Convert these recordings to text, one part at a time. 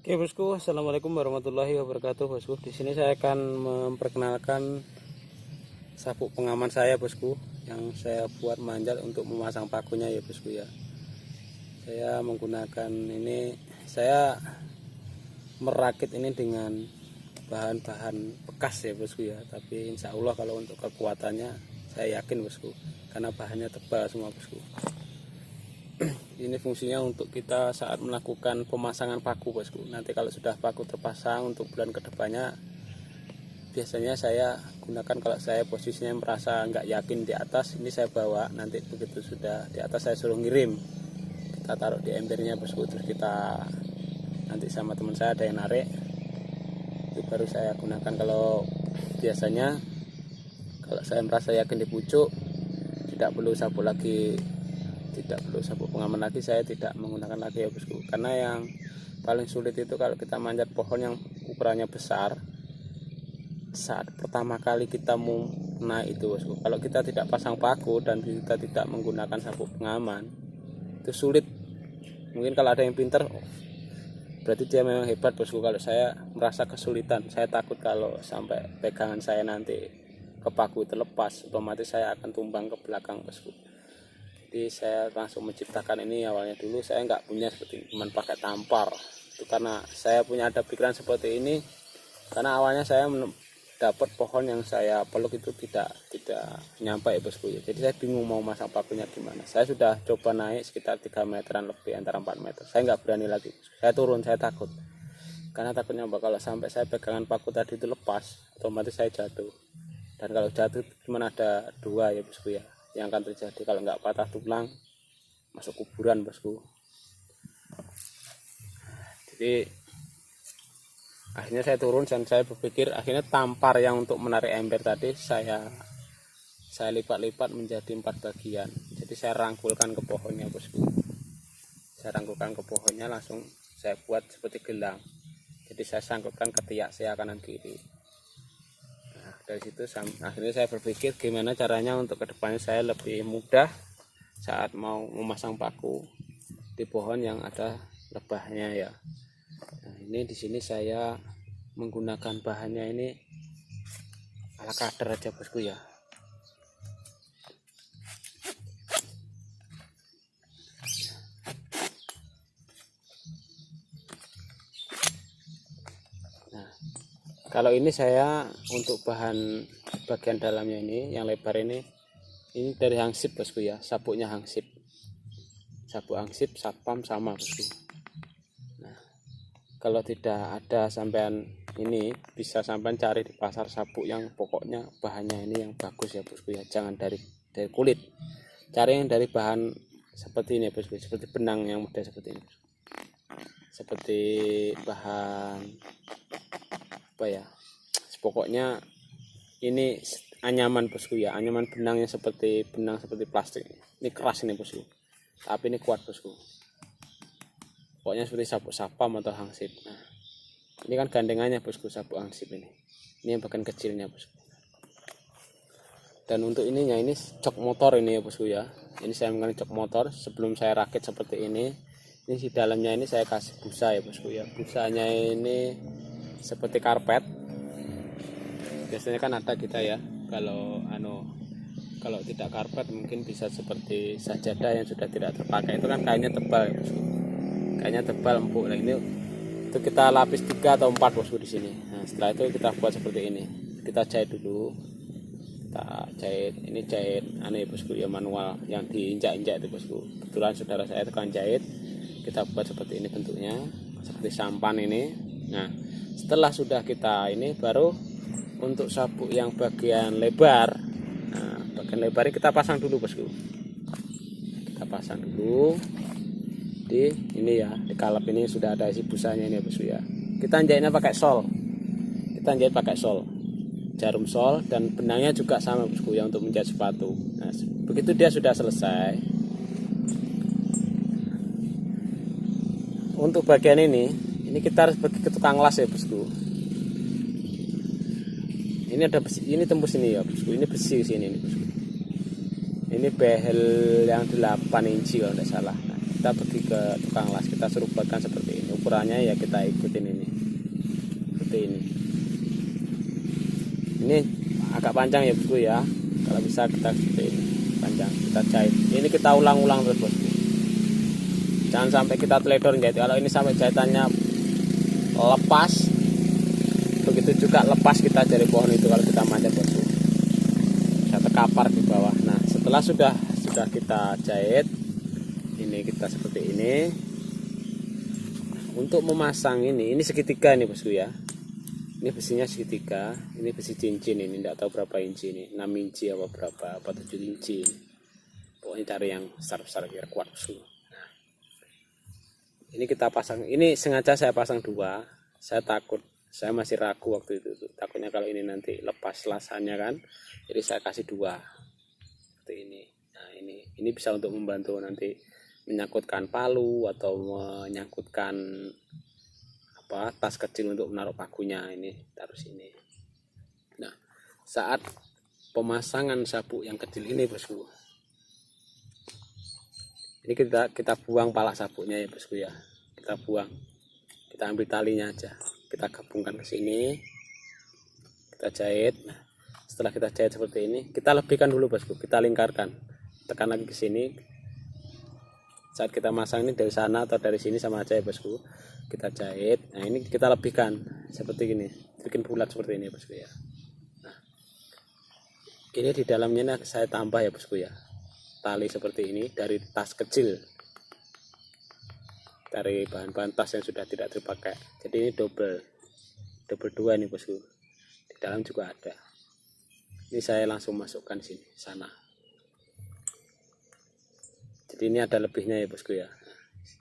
Oke bosku, assalamualaikum warahmatullahi wabarakatuh bosku. Di sini saya akan memperkenalkan sabuk pengaman saya bosku, yang saya buat manjat untuk memasang pakunya ya bosku ya. Saya menggunakan ini, saya merakit ini dengan bahan-bahan bekas ya bosku ya. Tapi insya Allah kalau untuk kekuatannya saya yakin bosku, karena bahannya tebal semua bosku. Ini fungsinya untuk kita saat melakukan pemasangan paku bosku. Nanti kalau sudah paku terpasang untuk bulan kedepannya, biasanya saya gunakan kalau saya posisinya merasa nggak yakin di atas, ini saya bawa. Nanti begitu sudah di atas saya suruh ngirim, kita taruh di embernya bosku, terus kita nanti sama teman saya ada yang narik, itu baru saya gunakan. Kalau biasanya kalau saya merasa yakin di pucuk, tidak perlu sabuk lagi, tidak perlu sabuk pengaman lagi, saya tidak menggunakan lagi ya bosku. Karena yang paling sulit itu kalau kita manjat pohon yang ukurannya besar, saat pertama kali kita mau naik itu bosku, kalau kita tidak pasang paku dan kita tidak menggunakan sabuk pengaman, itu sulit. Mungkin kalau ada yang pinter, berarti dia memang hebat bosku. Kalau saya merasa kesulitan, saya takut kalau sampai pegangan saya nanti ke paku itu lepas, otomatis saya akan tumbang ke belakang bosku. Jadi saya langsung menciptakan ini. Awalnya dulu saya nggak punya seperti ini, cuma pakai tampar. Itu karena saya punya ada pikiran seperti ini, karena awalnya saya dapat pohon yang saya peluk itu tidak nyampe ya bosku ya. Jadi saya bingung mau masang pakunya gimana. Saya sudah coba naik sekitar 3 meteran lebih, antara 4 meter. Saya nggak berani lagi, saya turun, saya takut. Karena takutnya kalau sampai saya pegangan paku tadi itu lepas, otomatis saya jatuh. Dan kalau jatuh cuma ada 2 ya bosku ya yang akan terjadi. Kalau nggak patah tulang, masuk kuburan bosku. Jadi akhirnya saya turun dan saya berpikir, akhirnya tampar yang untuk menarik ember tadi saya lipat-lipat menjadi 4 bagian. Jadi saya rangkulkan ke pohonnya bosku. Saya rangkulkan ke pohonnya, langsung saya buat seperti gelang. Jadi saya sangkutkan ke tiak saya kanan kiri. Dari situ akhirnya saya berpikir gimana caranya untuk kedepannya saya lebih mudah saat mau memasang paku di pohon yang ada lebahnya ya. Nah, ini di sini saya menggunakan bahannya ini ala kadar aja bosku ya. Kalau ini saya untuk bahan bagian dalamnya ini, yang lebar ini dari hangsip bosku ya, sabuknya hangsip. Sabuk hangsip, satpam sama bosku. Nah, kalau tidak ada sampean ini, bisa sampean cari di pasar sabuk yang pokoknya bahannya ini yang bagus ya bosku ya. Jangan dari kulit. Cari yang dari bahan seperti ini bosku, seperti benang yang mudah seperti ini. Seperti bahan apa ya, pokoknya ini anyaman bosku ya, anyaman benangnya seperti benang seperti plastik. Ini keras ini bosku, tapi ini kuat bosku. Pokoknya seperti sabuk sapam atau hangsip. Nah, ini kan gandengannya bosku, sabuk hangsip ini yang bagian kecilnya bosku. Dan untuk ininya ini jok motor ini ya bosku ya. Ini saya menggunakan jok motor. Sebelum saya rakit seperti ini di dalamnya ini saya kasih busa ya bosku ya. Busanya ini seperti karpet. Biasanya kan ada kita ya, kalau tidak karpet mungkin bisa seperti sajadah yang sudah tidak terpakai, itu kan kainnya tebal ya bosku. Kainnya tebal empuk. Nah, ini itu kita lapis 3 atau 4 bosku di sini. Nah, setelah itu kita buat seperti ini. Kita jahit dulu. Kita jahit, ini jahit aneh bosku ya, manual yang diinjak-injak itu bosku. Kebetulan saudara saya tekan jahit. Kita buat seperti ini bentuknya, seperti sampan ini. Nah, setelah sudah kita ini, baru untuk sabuk yang bagian lebar, nah bagian lebar ini kita pasang dulu bosku. Kita pasang dulu di ini ya, di kalap ini sudah ada isi busanya ini ya bosku ya. Kita jahitnya pakai sol, kita jahit pakai sol, jarum sol, dan benangnya juga sama bosku ya untuk menjahit sepatu. Nah, begitu dia sudah selesai, untuk bagian ini kita harus pergi ke tukang las ya bosku. Ini ada besi, ini tembus ini ya bosku, ini besi sini ini bosku. Ini behel yang 8 inci kalau tidak salah. Nah, kita pergi ke tukang las, kita suruh buatkan seperti ini. ukurannya ya kita ikutin ini seperti ini. Ini agak panjang ya bosku ya, kalau bisa kita seperti ini panjang, kita jahit. Ini kita ulang-ulang terus bosku, jangan sampai kita teledor jahit. Kalau ini sampai jahitannya lepas, begitu juga lepas kita dari pohon itu kalau kita manjat bosku, bisa terkapar di bawah. Nah setelah sudah kita jahit, ini kita seperti ini. Untuk memasang ini segitiga nih bosku ya, ini besinya segitiga, ini besi cincin, ini tidak tahu berapa inci ini, 6 inci apa berapa, apa 7 inci ini. Pokoknya cari yang besar-besar biar kuat bosku. Nah, ini kita pasang, ini sengaja saya pasang 2, saya takut, saya masih ragu waktu itu, takutnya kalau ini nanti lepas lasannya kan, jadi saya kasih 2 seperti ini. Nah ini bisa untuk membantu nanti menyangkutkan palu atau menyangkutkan tas kecil untuk menaruh pakunya, ini taruh sini. Nah saat pemasangan sabuk yang kecil ini bosku, ini kita buang pala sabuknya ya bosku ya, kita buang, kita ambil talinya aja, kita gabungkan ke sini, kita jahit. Nah setelah kita jahit seperti ini, kita lebihkan dulu bosku, kita lingkarkan, tekan lagi ke sini. Saat kita masang ini dari sana atau dari sini sama aja ya bosku, kita jahit. Nah ini kita lebihkan seperti ini, bikin bulat seperti ini ya bosku ya. Nah ini di dalamnya saya tambah ya bosku ya, tali seperti ini dari tas kecil, dari bahan-bahan tas yang sudah tidak terpakai. Jadi ini double 2 nih bosku, di dalam juga ada. Ini saya langsung masukkan sini sana. Jadi ini ada lebihnya ya bosku ya,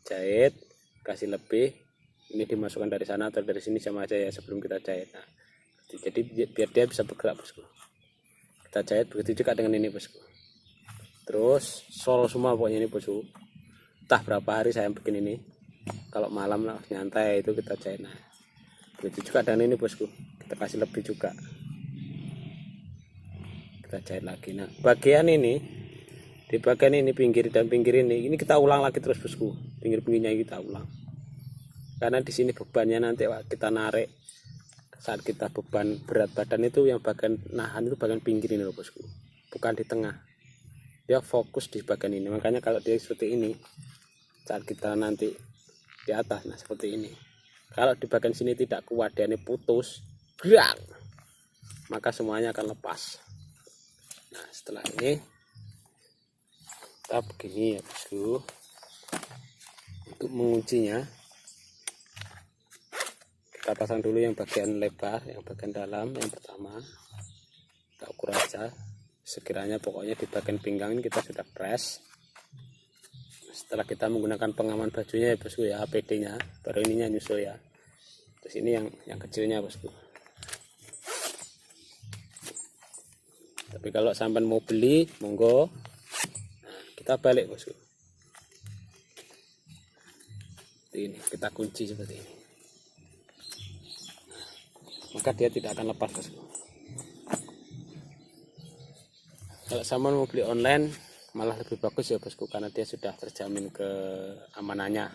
jahit kasih lebih, ini dimasukkan dari sana atau dari sini sama aja ya sebelum kita jahit. Nah jadi biar dia bisa bergerak bosku, kita jahit. Begitu juga dengan ini bosku, terus sol semua pokoknya ini bosku. Entah berapa hari saya bikin ini, kalau malam lah nyantai itu kita jahit. Nah begitu juga dengan ini bosku, kita kasih lebih juga, kita jahit lagi. Nah bagian ini, di bagian ini pinggir dan pinggir ini kita ulang lagi terus bosku, pinggir-pinggirnya kita ulang, karena di sini bebannya nanti kita narik, saat kita beban berat badan itu yang bagian nahan itu bagian pinggir ini loh bosku, bukan di tengah, dia fokus di bagian ini. Makanya kalau dia seperti ini, saat kita nanti di atas, nah seperti ini, kalau di bagian sini tidak kuat, dia ini putus, gerak, maka semuanya akan lepas. Nah setelah ini kita begini ya bosku. Untuk menguncinya, kita pasang dulu yang bagian lebar, yang bagian dalam yang pertama, kita ukur aja sekiranya, pokoknya di bagian pinggang ini kita sudah press. Setelah kita menggunakan pengaman bajunya ya bosku ya, APD nya, baru ininya nyusul ya. Terus ini yang kecilnya bosku. Tapi kalau sampai mau beli monggo, kita balik bosku, ini kita kunci seperti ini, maka dia tidak akan lepas bosku. Kalau sama mau beli online malah lebih bagus ya bosku, karena dia sudah terjamin keamanannya.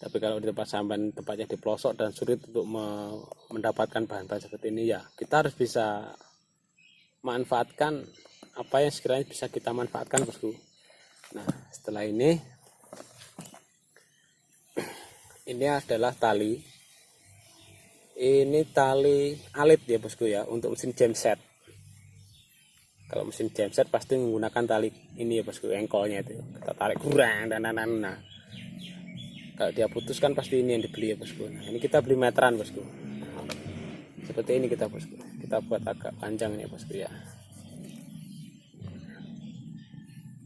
Tapi kalau di tempat sampan, tempatnya di pelosok dan sulit untuk mendapatkan bahan-bahan seperti ini, ya kita harus bisa manfaatkan apa yang sekiranya bisa kita manfaatkan bosku. Nah setelah ini adalah tali, ini tali alit ya bosku ya, untuk mesin genset. Kalau mesin genset pasti menggunakan tali ini ya bosku, engkolnya itu kita tarik kurang dan nah kalau dia putus kan pasti ini yang dibeli ya bosku. Nah ini kita beli meteran bosku, seperti ini kita bosku, kita buat agak panjang nih bosku ya.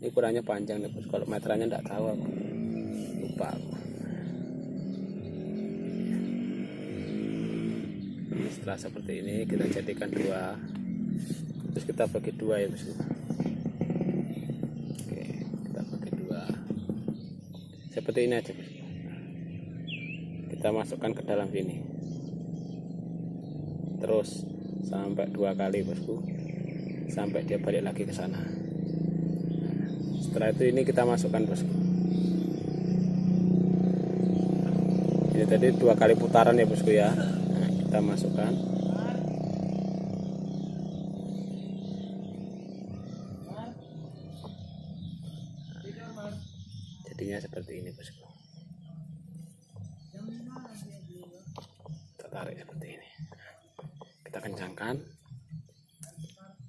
Ini ukurannya panjang nih bos, kalau meterannya enggak tahu aku, lupa aku. Setelah seperti ini kita jadikan 2, terus kita bagi 2 ya bosku. Oke, kita bagi 2 seperti ini aja bosku. Kita masukkan ke dalam sini terus sampai 2 kali bosku, sampai dia balik lagi ke sana. Setelah itu ini kita masukkan bosku. Ini tadi 2 kali putaran ya bosku ya. Nah, kita masukkan. Jadinya seperti ini bosku. Kita tarik seperti ini. Kita kencangkan.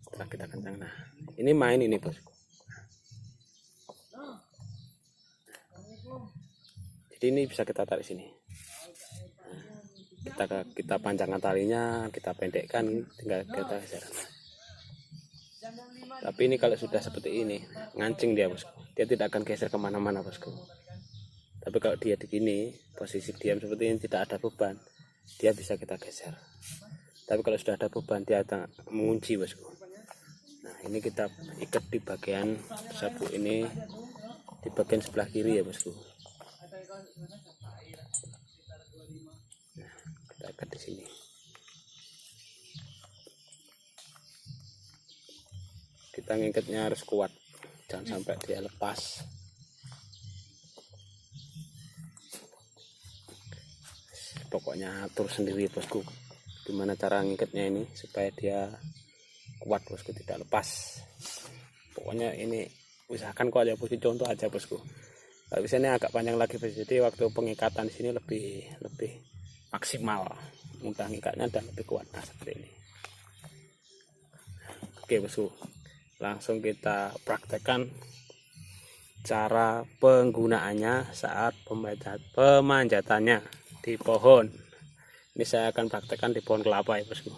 Setelah kita kencang, nah ini main ini bosku. Jadi ini bisa kita tarik sini. Nah, kita panjangkan talinya, kita pendekkan, tinggal kita geser. Tapi ini kalau sudah seperti ini, ngancing dia bosku. Dia tidak akan geser kemana-mana bosku. Tapi kalau dia di sini, posisi diam seperti ini, tidak ada beban, dia bisa kita geser. Tapi kalau sudah ada beban, dia akan mengunci bosku. Nah ini kita ikat di bagian sabuk ini, di bagian sebelah kiri ya bosku. Nah, kita ikat di sini. Kita ngikatnya harus kuat, jangan sampai dia lepas. Pokoknya atur sendiri bosku, gimana cara ngikatnya ini supaya dia kuat bosku, tidak lepas. Pokoknya ini usahakan kok aja bosku, contoh aja bosku. Kalau bisa ini agak panjang lagi bosku, jadi waktu pengikatan di sini lebih maksimal, mudah ngikatnya dan lebih kuat. Nah seperti ini. Oke bosku, langsung kita praktekkan cara penggunaannya saat pemanjatannya di pohon. Ini saya akan praktekkan di pohon kelapa ya bosku.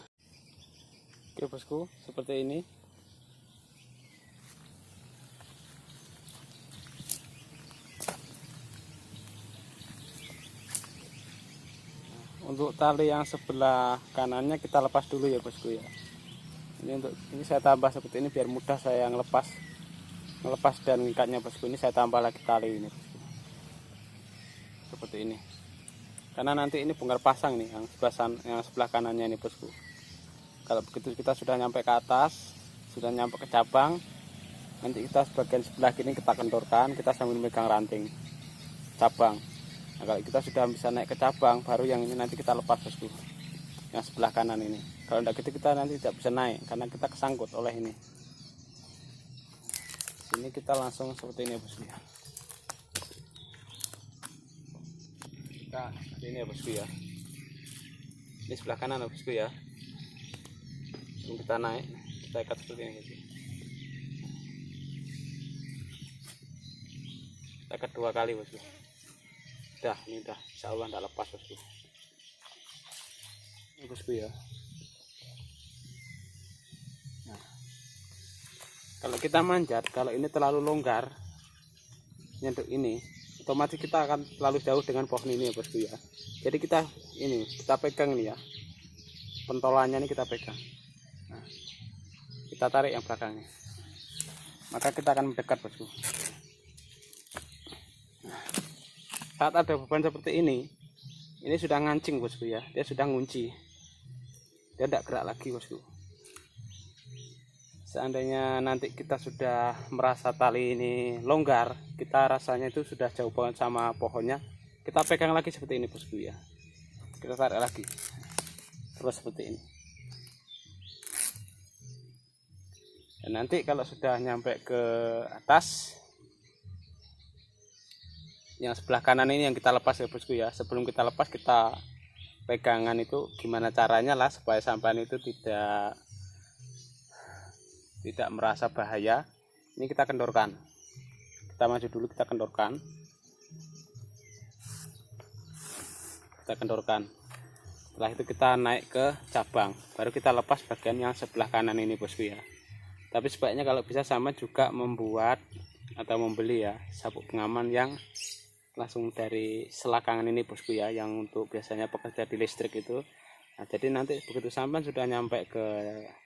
Oke bosku, seperti ini. Untuk tali yang sebelah kanannya kita lepas dulu ya bosku ya. Ini saya tambah seperti ini biar mudah saya ngelepas dan ngikatnya bosku. Ini saya tambah lagi tali ini bosku. Seperti ini. Karena nanti ini bongkar pasang nih yang sebelah kanannya ini bosku. Kalau begitu kita sudah nyampe ke atas, sudah nyampe ke cabang, nanti kita bagian sebelah kiri kita kendorkan, kita sambil megang ranting cabang. Nah, kalau kita sudah bisa naik ke cabang, baru yang ini nanti kita lepas bosku, yang sebelah kanan ini. Kalau tidak gitu kita nanti tidak bisa naik karena kita kesangkut oleh ini. Sini kita langsung seperti ini bosku ya. Nah, ini ya bosku ya. Ini sebelah kanan ya bosku ya. Sebelum kita naik, kita ikat seperti ini bosku. Kita ikat 2 kali bosku. Ini udah, insya Allah tidak lepas bosku. Ini bosku ya. Nah, kalau kita manjat, kalau ini terlalu longgar, nyenduk ini, otomatis kita akan terlalu jauh dengan pohon ini ya bosku ya. Jadi kita pegang nih ya, pentolannya ini kita pegang. Nah, kita tarik yang belakangnya, maka kita akan mendekat bosku. Saat ada beban seperti ini sudah ngancing bosku ya, dia sudah ngunci, dia tidak gerak lagi bosku. Seandainya nanti kita sudah merasa tali ini longgar, kita rasanya itu sudah jauh banget sama pohonnya, kita pegang lagi seperti ini bosku ya, kita tarik lagi terus seperti ini. Dan nanti kalau sudah nyampe ke atas, yang sebelah kanan ini yang kita lepas ya bosku ya. Sebelum kita lepas, kita pegangan itu gimana caranya lah supaya sampan itu tidak merasa bahaya. Ini kita kendorkan, kita maju dulu, kita kendorkan, setelah itu kita naik ke cabang, baru kita lepas bagian yang sebelah kanan ini bosku ya. Tapi sebaiknya kalau bisa sama juga membuat atau membeli ya sabuk pengaman yang langsung dari selakangan ini bosku ya, yang untuk biasanya pekerja di listrik itu. Nah, jadi nanti begitu sampan sudah nyampe ke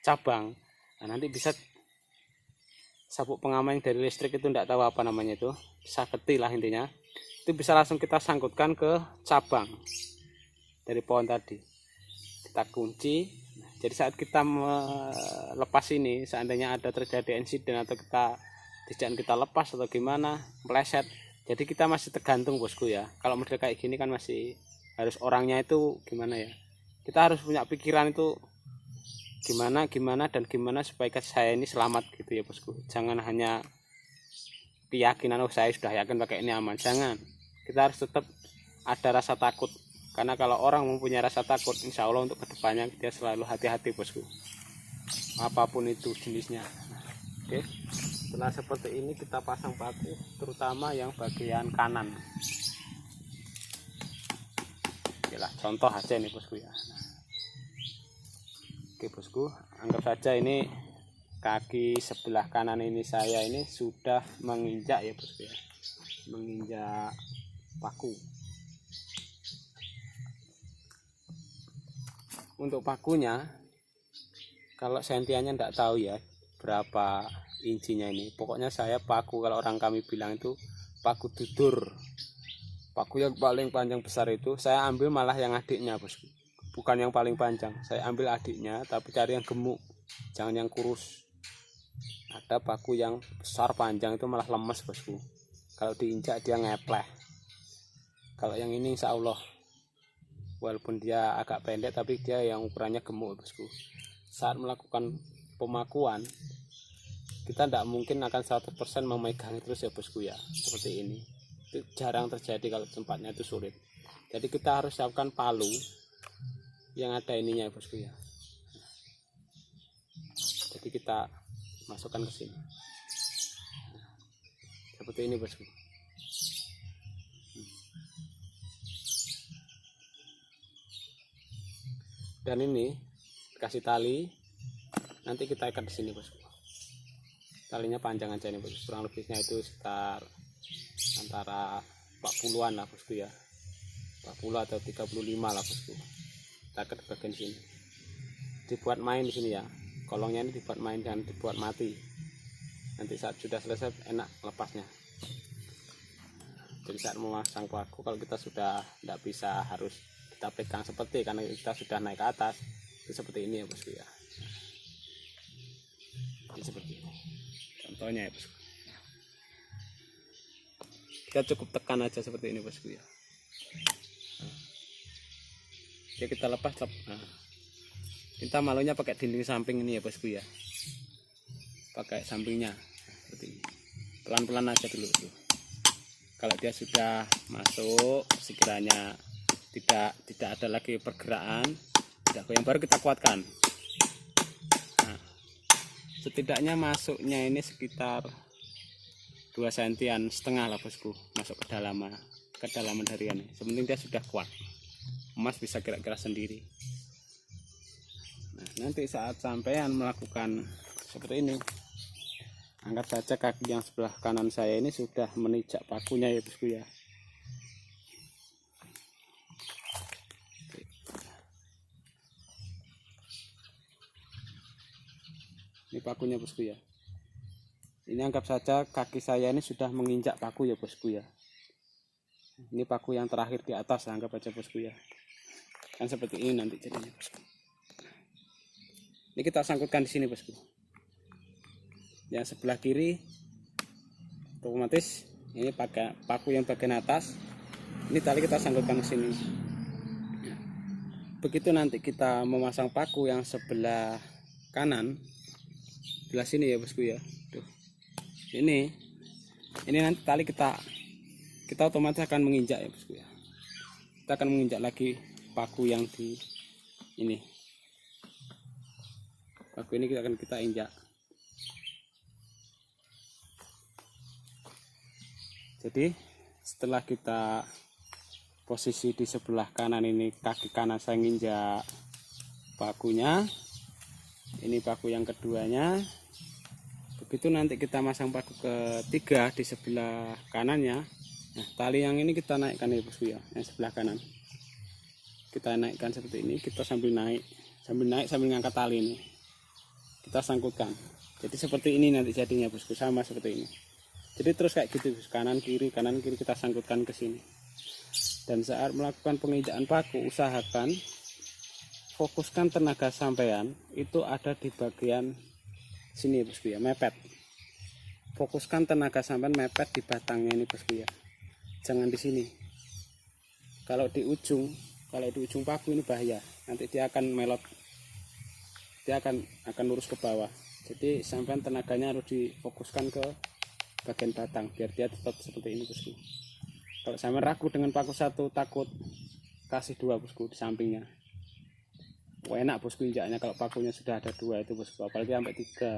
cabang, nah nanti bisa sabuk pengaman dari listrik itu, tidak tahu apa namanya itu, saketi lah intinya, itu bisa langsung kita sangkutkan ke cabang dari pohon tadi, kita kunci. Jadi saat kita melepas ini, seandainya ada terjadi insiden atau kita lepas atau gimana meleset, jadi kita masih tergantung bosku ya. Kalau model kayak gini kan masih harus orangnya itu gimana ya, kita harus punya pikiran itu gimana dan gimana supaya saya ini selamat gitu ya bosku. Jangan hanya keyakinan, oh saya sudah yakin pakai ini aman, jangan. Kita harus tetap ada rasa takut, karena kalau orang mempunyai rasa takut, insya Allah untuk kedepannya dia selalu hati-hati bosku, apapun itu jenisnya. Oke, setelah seperti ini kita pasang paku, terutama yang bagian kanan. Oke lah, contoh aja ini bosku ya. Oke bosku, anggap saja ini kaki sebelah kanan ini saya ini sudah menginjak ya bosku ya, menginjak paku. Untuk pakunya, kalau sentiannya enggak tahu ya berapa inchinya ini. Pokoknya saya paku, kalau orang kami bilang itu paku dudur. Paku yang paling panjang besar itu saya ambil malah yang adiknya bosku. Bukan yang paling panjang, saya ambil adiknya, tapi cari yang gemuk, jangan yang kurus. Ada paku yang besar panjang itu malah lemes bosku, kalau diinjak dia ngepleh. Kalau yang ini insya Allah, walaupun dia agak pendek tapi dia yang ukurannya gemuk bosku. Saat melakukan pemakuan, kita tidak mungkin akan 100% memegang terus ya bosku ya, seperti ini. Itu jarang terjadi kalau tempatnya itu sulit. Jadi kita harus siapkan palu yang ada ininya bosku ya. Jadi kita masukkan ke sini seperti ini bosku. Dan ini kasih tali, nanti kita ikat di sini bosku. Talinya panjang aja nih bosku, kurang lebihnya itu sekitar antara 40-an lah bosku ya, 40 atau 35 lah bosku. Kita ikat di bagian sini, dibuat main di sini ya. Kolongnya ini dibuat main, jangan dibuat mati. Nanti saat sudah selesai enak lepasnya. Jadi saat memasang paku, kalau kita sudah tidak bisa harus kita pegang seperti, karena kita sudah naik ke atas, itu seperti ini ya bosku ya. Ini seperti ini contohnya ya bosku. Kita cukup tekan aja seperti ini bosku ya. Oke, kita lepas. Kita malunya pakai dinding samping ini ya bosku ya, pakai sampingnya seperti ini. Pelan-pelan aja dulu tuh. Kalau dia sudah masuk, sekiranya tidak ada lagi pergerakan, tidak goyang, baru kita kuatkan. Nah, setidaknya masuknya ini sekitar 2 sentian setengah lah bosku, masuk ke kedalaman harian. Sepenting dia sudah kuat, emas bisa gerak-gerak sendiri. Nah, nanti saat sampean melakukan seperti ini, anggap saja kaki yang sebelah kanan saya ini sudah menijak pakunya ya bosku ya. Ini pakunya bosku ya. Ini anggap saja kaki saya ini sudah menginjak paku ya bosku ya. Ini paku yang terakhir di atas, anggap aja bosku ya. Kan seperti ini nanti jadinya bosku. Ini kita sangkutkan di sini bosku. Yang sebelah kiri otomatis ini pakai paku yang bagian atas. Ini tali kita sangkutkan ke sini. Begitu nanti kita memasang paku yang sebelah kanan, sebelah sini ya bosku ya. Tuh. Ini nanti tali kita otomatis akan menginjak ya bosku ya. Kita akan menginjak lagi paku yang di ini. Paku ini akan kita injak. Jadi setelah kita posisi di sebelah kanan ini, kaki kanan saya nginjak pakunya, ini paku yang keduanya. Begitu nanti kita masang paku ketiga di sebelah kanannya. Nah, tali yang ini kita naikkan ya bosku ya, yang sebelah kanan kita naikkan seperti ini. Kita sambil naik sambil ngangkat tali ini, kita sangkutkan. Jadi seperti ini nanti jadinya bosku, sama seperti ini. Jadi terus kayak gitu, kanan kiri kita sangkutkan ke sini. Dan saat melakukan penginjakan paku, usahakan fokuskan tenaga sampean itu ada di bagian sini bosku ya, mepet. Fokuskan tenaga sampean mepet di batangnya ini bosku ya, jangan di sini. Kalau di ujung Kalau di ujung paku ini bahaya, nanti dia akan melot, dia akan lurus ke bawah. Jadi sampai tenaganya harus difokuskan ke bagian batang biar dia tetap seperti ini bosku. Kalau sampai ragu dengan paku satu, takut, kasih dua bosku di sampingnya. Enak bosku injaknya kalau pakunya sudah ada dua itu bosku, apalagi sampai tiga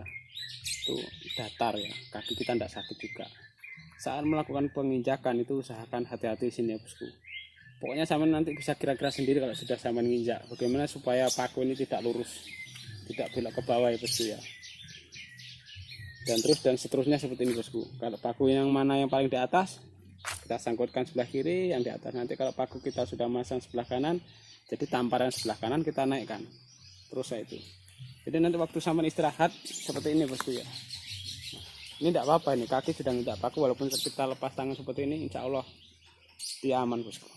itu datar ya, kaki kita tidak sakit juga. Saat melakukan penginjakan itu usahakan hati-hati sini ya bosku. Pokoknya sama nanti bisa kira-kira sendiri kalau sudah sama nginjak bagaimana supaya paku ini tidak lurus, tidak belok ke bawah ya bosku ya. Dan seterusnya seperti ini bosku. Kalau paku yang mana yang paling di atas, kita sangkutkan sebelah kiri, yang di atas. Nanti kalau paku kita sudah masang sebelah kanan, jadi tamparan sebelah kanan kita naikkan terus itu. Jadi nanti waktu sama istirahat seperti ini bosku ya. Ini tidak apa-apa, ini kaki sudah tidak paku, walaupun kita lepas tangan seperti ini, insya Allah dia aman bosku.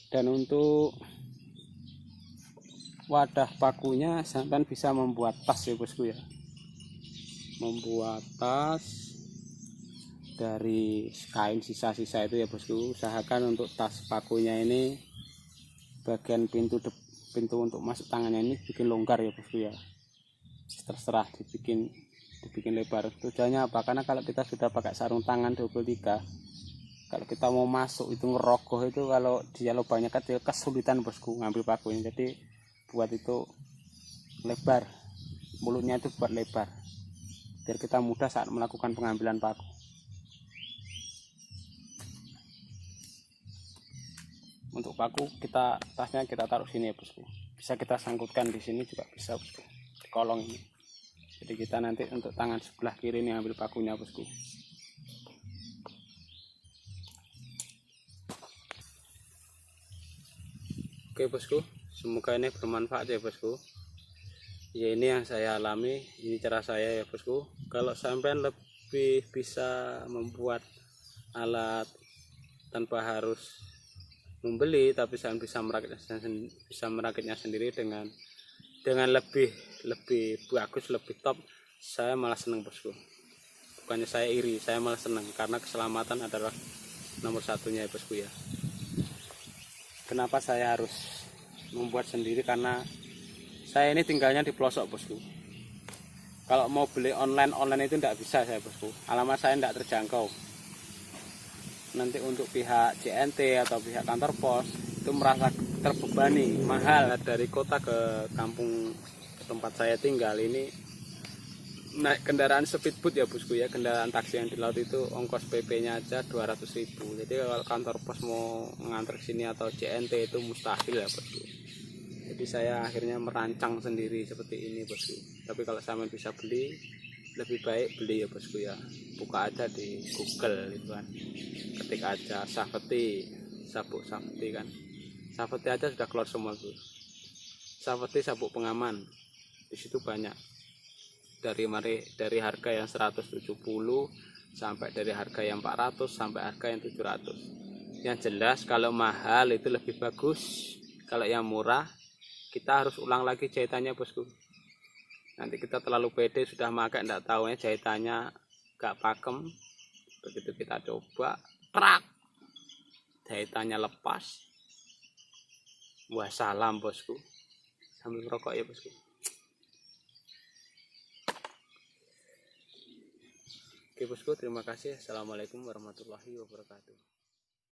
Dan untuk wadah pakunya sampai bisa membuat tas ya bosku ya, membuat tas dari kain sisa-sisa itu ya bosku. Usahakan untuk tas pakunya ini bagian pintu untuk masuk tangannya ini bikin longgar ya bosku ya, terserah dibikin lebar. Tujuannya apa? Karena kalau kita sudah pakai sarung tangan 23, kalau kita mau masuk itu ngerogoh itu, kalau dia lubangnya kecil kesulitan bosku ngambil pakunya. Jadi buat itu lebar, mulutnya itu buat lebar biar kita mudah saat melakukan pengambilan paku. Untuk paku tasnya kita taruh sini ya bosku, bisa kita sangkutkan di sini juga bisa bosku, di kolong ini. Jadi kita nanti untuk tangan sebelah kiri ini ambil pakunya bosku. Oke bosku, semoga ini bermanfaat ya bosku. Ya ini yang saya alami, ini cara saya ya bosku. Kalau sampai lebih bisa membuat alat tanpa harus membeli, tapi saya bisa merakitnya sendiri dengan lebih bagus, lebih top, saya malah senang bosku. Bukannya saya iri, saya malah senang karena keselamatan adalah nomor satunya ya bosku ya. Kenapa saya harus membuat sendiri? Karena saya ini tinggalnya di pelosok bosku. Kalau mau beli online itu tidak bisa saya bosku, alamat saya tidak terjangkau. Nanti untuk pihak JNT atau pihak kantor pos itu merasa terbebani, mahal dari kota ke kampung tempat saya tinggal ini. Naik kendaraan speedboat ya bosku ya, kendaraan taksi yang di laut itu ongkos PP-nya aja 200.000. Jadi kalau kantor pos mau ngantar sini atau JNT itu mustahil ya bosku. Jadi saya akhirnya merancang sendiri seperti ini bosku. Tapi kalau sama bisa beli, lebih baik beli ya bosku ya. Buka aja di Google gitu kan, ketik aja Safety, sabuk Safety kan, Safety aja sudah keluar semua tuh. Safety sabuk pengaman, di situ banyak. Dari harga yang 170 sampai dari harga yang 400 sampai harga yang 700. Yang jelas kalau mahal itu lebih bagus. Kalau yang murah kita harus ulang lagi jahitannya bosku. Nanti kita terlalu pede sudah pakai, enggak tahunya jahitannya gak pakem. Begitu kita coba, prak, jahitannya lepas. Wah salam bosku. Sambil merokok ya bosku. Oke bosku, terima kasih. Assalamualaikum warahmatullahi wabarakatuh.